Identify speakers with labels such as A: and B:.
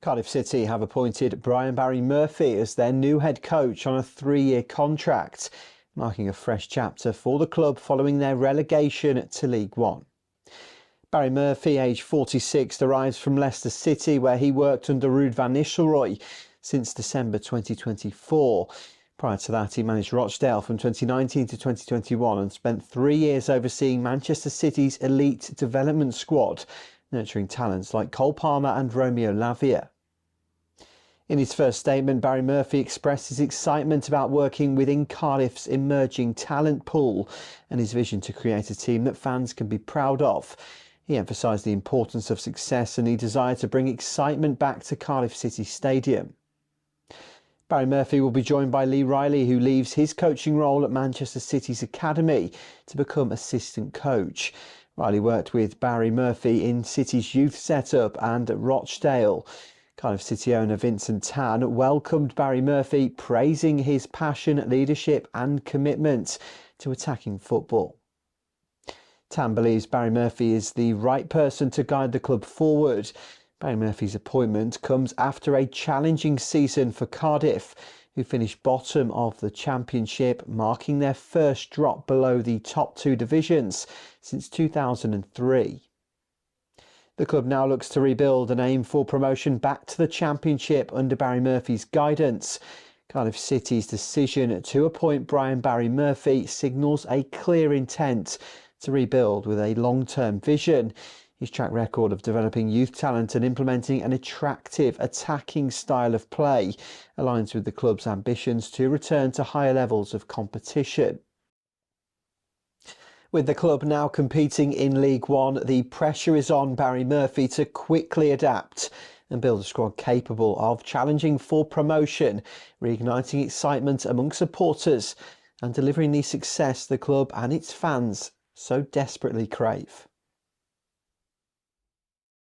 A: Cardiff City have appointed Barry Murphy as their new head coach on a 3-year contract, marking a fresh chapter for the club following their relegation to League One. Barry Murphy, aged 46, arrives from Leicester City, where he worked under Ruud van Nistelrooy since December 2024. Prior to that, he managed Rochdale from 2019 to 2021 and spent 3 years overseeing Manchester City's elite development squad, nurturing talents like Cole Palmer and Romeo Lavia. In his first statement, Barry Murphy expressed his excitement about working within Cardiff's emerging talent pool and his vision to create a team that fans can be proud of. He emphasised the importance of success and he desired to bring excitement back to Cardiff City Stadium. Barry Murphy will be joined by Lee Riley, who leaves his coaching role at Manchester City's academy to become assistant coach. Riley worked with Barry Murphy in City's youth setup and at Rochdale. Cardiff City owner Vincent Tan welcomed Barry Murphy, praising his passion, leadership and commitment to attacking football. Tan believes Barry Murphy is the right person to guide the club forward. Barry Murphy's appointment comes after a challenging season for Cardiff, who finished bottom of the Championship, marking their first drop below the top 2 divisions since 2003. The club now looks to rebuild and aim for promotion back to the Championship under Barry Murphy's guidance. Cardiff City's decision to appoint Barry Murphy signals a clear intent to rebuild with a long-term vision. His track record of developing youth talent and implementing an attractive attacking style of play aligns with the club's ambitions to return to higher levels of competition. With the club now competing in League One, the pressure is on Barry Murphy to quickly adapt and build a squad capable of challenging for promotion, reigniting excitement among supporters and delivering the success the club and its fans so desperately crave.